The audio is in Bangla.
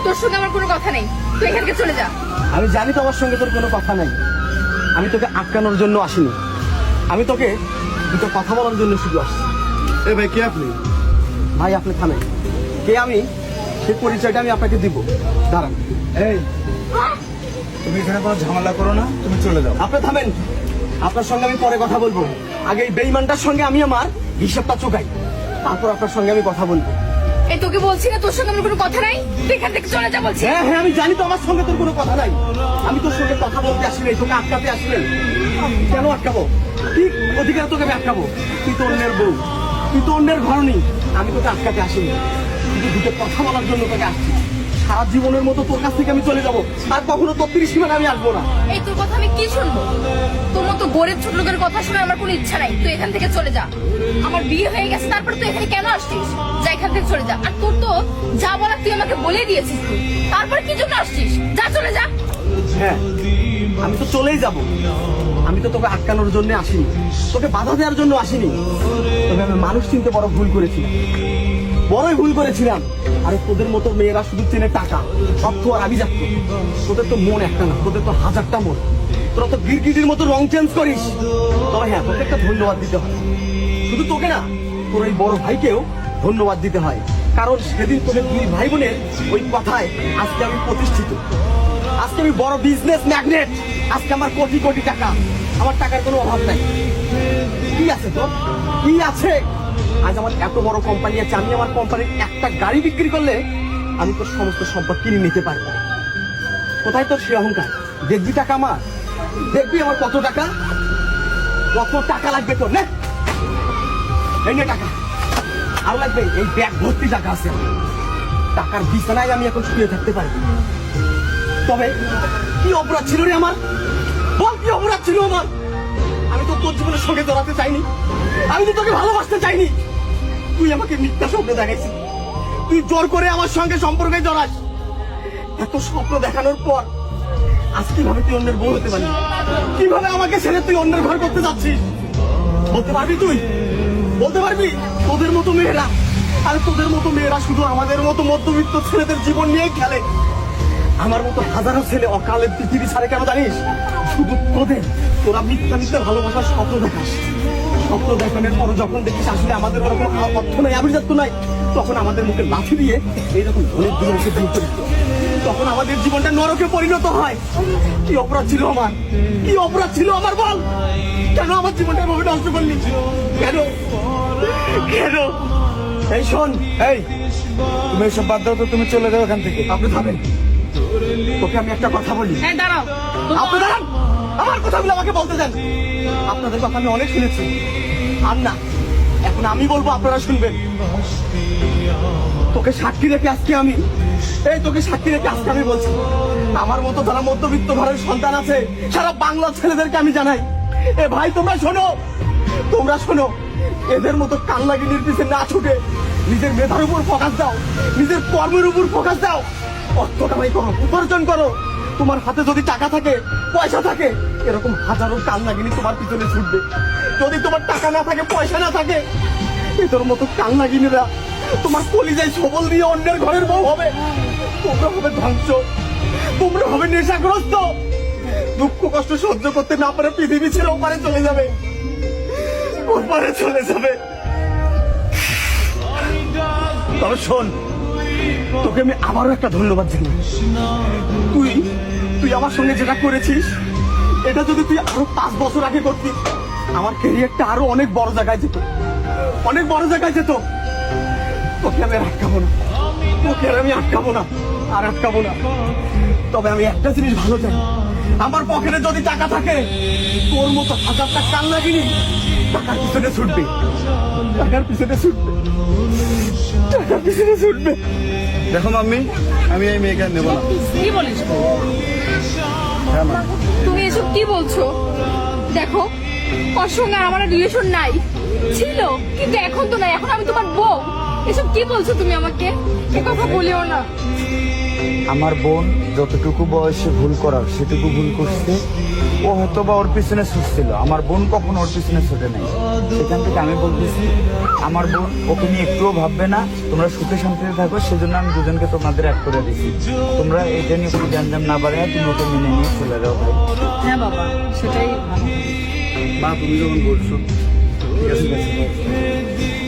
তোর সঙ্গে আমার কোনো কথা নেই, তুই এখান থেকে চলে যা। আমি জানি তোমার সঙ্গে তোর কোনো কথা নাই। আমি তোকে আটকানোর জন্য আসিনি, আমি তোকে দুটো কথা বলার জন্য শুধু আসছি। এ ভাই, কে আপনি? ভাই আপনি থামেন, কে আমি সেই পরিচয়টা আমি আপনাকে দিব। দাঁড়ান। এই, তুমি এখানে কোনো ঝামেলা করো না, তুমি চলে যাও। আপনি থামেন, আপনার সঙ্গে আমি পরে কথা বলবো। আগে এই বেঈমানটার সঙ্গে আমি আমার হিসাবটা চোকাই, তারপর আপনার সঙ্গে আমি কথা বলবো। এই তোকে বলছি না তোর সঙ্গে আমার কোনো কথা নাই, তুই এখান থেকে চলে যা বলছি। হ্যাঁ হ্যাঁ, আমি জানি তো আমার সঙ্গে তোর কোনো কথা নাই। আমি তোর সঙ্গে কথা বলতে আসি নাই, তোকে আটকাতে আসি নাই। কেন আটকাবো? ঠিক অধিকার তোকে আমি আটকাবো? তুই তো অন্যের বউ, তুই তো অন্যের ঘর নেই। আমি তোকে আটকাতে আসিনি, শুধু দুটো কথা বলার জন্য তোকে আসছি। সারা জীবনের মতো তোর কাছ থেকে আমি চলে যাবো, আর কখনো তোর 30 সীমানা আমি আসবো না। এই তোর কথা আমি কি শুনবো? তোর মতো গরিব ছোট লোকের কথা শুনে আমার কোনো ইচ্ছা নাই, তুই এখান থেকে চলে যা। আমার বিয়ে হয়ে গেছে, তারপর তুই এখানে কেন আসছিস? যা এখান থেকে চলে যা। আর তোর তো যা বলার তুই আমাকে বলে দিয়েছিস, তুই তারপর কি জন্য আসছিস? যা চলে যা। হ্যাঁ, আমি তো চলেই যাব। আমি তো তোকে আটকানোর জন্য আসিনি, তোকে বাধা দেওয়ার জন্য আসিনি। তবে আমি মানুষ চিনতে বড় ভুল করেছিলাম, বড়ই ভুল করেছিলাম। আরে তোদের মতো মেয়েরা শুধু চেনে টাকা, অর্থ আর আভিজাত্য। তোদের তো মন একটা না, তোদের তো হাজারটা মন। তোরা তো গিরগিটির মতো রং চেঞ্জ করিস। তবে হ্যাঁ, তোকে একটা ধন্যবাদ দিতে হয়। শুধু তোকে না, তোর এই বড় ভাইকেও ধন্যবাদ দিতে হয়। কারণ সেদিন তোদের দুই ভাই বোনের ওই কথায় আজকে আমি প্রতিষ্ঠিত। আজকে আমি বড় বিজনেস ম্যাগনেট। আজকে আমার কোটি কোটি টাকা, আমার টাকার কোনো অভাব নাই। কি আছে তোর? কি আছে? আজ আমার এত বড় কোম্পানি আছে, আমি আমার কোম্পানির একটা গাড়ি বিক্রি করলে আমি তোর সমস্ত সম্পদ কিনে নিতে পারবো। কোথায় তোর সে অহংকার? দেখবি টাকা আমার, দেখবি আমার কত টাকা, কত টাকা লাগবে তোর। নে এই নে টাকা, আর লাগবে এই ব্যাগ ভর্তি টাকা আছে। টাকার বিছানায় আমি এখন শুয়ে থাকতে পারি। তবে কি অপরাধ ছিল রে আমার? বল, কি অপরাধ ছিল আমার? আমি তো তোর জীবনের সঙ্গে জড়াতে চাইনি, আমি তো তোকে ভালোবাসতে চাইনি। তুই আমাকে মিথ্যা স্বপ্ন দেখাইছিস, তুই জোর করে আমার সঙ্গে সম্পর্কে জড়াস। এত স্বপ্ন দেখানোর পর আজ কিভাবে তুই অন্যের বউ হতে পারবি? কিভাবে আমাকে ছেড়ে তুই অন্যের ঘর করতে যাচ্ছিস? বলতে পারবি? তুই বলতে পারবি? তোদের মতো মেয়েরা, আর তোদের মতো মেয়েরা শুধু আমাদের মতো মধ্যবিত্ত ছেলেদের জীবন নিয়ে খেলে। আমার মতো হাজারো ছেলে অকালে পৃথিবী ছাড়ে কেন জানিস? শুধু তোরা মিথ্যা মিথ্যা ভালোবাসার স্বপ্ন দেখাস। স্বপ্ন দেখানোর পর যখন দেখিস আসলে আমাদের ওরকম অর্থ নাই, আভিজাত্য নাই, তখন আমাদের মুখে লাঠি দিয়ে এইরকম ধনের দিকে দূর করিস। তখন আমাদের জীবনটা নরকে পরিণত হয়। কি অপরাধ ছিল আমার? কি অপরাধ ছিল আমার? বল, কেন আমার জীবনটা এভাবে নষ্ট করলি? কেন কেন? এই শোন, এই, তুমি এসব বাদ দাও তো, তুমি চলে যাও এখান থেকে। আপনি থামেন, তোকে আমি একটা কথা বলি। হ্যাঁ দাঁড়াও। আপনি দাঁড়ান, আমার কথাগুলো আমাকে বলতে দেন। আপনাদের কথা আমি অনেক শুনেছি, আর না, এখন আমি বলবো, আপনারা শুনবেন। তোকে সাক্ষী রেখে আজকে আমি তোকে সাক্ষী রেখে আজকে আমি বলছি, আমার মতো যারা মধ্যবিত্ত ঘরের সন্তান আছে সারা বাংলার ছেলেদেরকে আমি জানাই, এ ভাই তোমরা শোনো, তোমরা শোনো। এদের মতো কান্নাগিনীর পিছে না ছুটে নিজের মেধার উপর ফোকাস দাও, নিজের কর্মের উপর ফোকাস দাও। অর্থ কামাই করো, উপার্জন করো। তোমার হাতে যদি টাকা থাকে, পয়সা থাকে, এরকম হাজারো কান্নাগিনী তোমার পিছনে ছুটবে। যদি তোমার টাকা না থাকে, পয়সা না থাকে, এদের মতো কান্নাগিনীরা তোমার কলিজায় সবল দিয়ে অন্যের ঘরের বউ হবে। তোমরা হবে ধ্বংস, তোমরা হবে নেশাগ্রস্ত। দুঃখ কষ্ট সহ্য করতে না পারে পৃথিবী ছেড়ে ওপারে চলে যাবে, ওপারে চলে যাবে। তবে শোন, তোকে আমি আবারও একটা ধন্যবাদ জানাই। তুই আমার সঙ্গে যেটা করেছিস, এটা যদি তুই আরো 5 বছর আগে করতিস, আমার ক্যারিয়ারটা আরো অনেক বড় জায়গায় যেত, অনেক বড় জায়গায় যেত। তোকে আমি আটকাবো না, তোকে আমি আটকাবো না, আর আটকাবো না। তবে আমি একটা জিনিস ভালো চাই, আমার পকেটে যদি টাকা থাকে, তোর মতো হাজারটা কান্নাগিনী টাকার পিছনে ছুটবে, টাকার পিছনে ছুটবে, টাকার পিছনে ছুটবে। দেখো মাম্মি, আমি এই মেয়েকে আর নেবো না। কি বলিস? হ্যাঁ মা, তুমি এসব কি বলছো? দেখো, ওর সঙ্গে আর আমার রিলেশন নাই, ছিল কিন্তু এখন তো নাই, এখন আমি তোমার বউ। এসব কি বলছো তুমি আমাকে? এ কথা বলিও না। আমার বোন যতটুকু বয়সে ভুল করার সেটুকু ভুল করছে। ও হয়তো বা ওর পিছনে ছুটছিল, আমার বোন কখনো ওর পিছনে ছুটে নাই। সেখান থেকে আমি বলতেছি আমার বোন ওকে নিয়ে একটুও ভাববে না, তোমরা সুখে শান্তিতে থাকো, সেজন্য আমি দুজনকে তোমাদের এক করে দিচ্ছি। তোমরা এটা নিয়ে কোনো গ্যাঞ্জাম না বাড়ে, তুমি ওকে মেনে নিয়ে চলে যাও ভাই। হ্যাঁ বাবা, সেটাই ভালো। মা তুমি যখন বলছো ঠিক আছে, ঠিক আছে।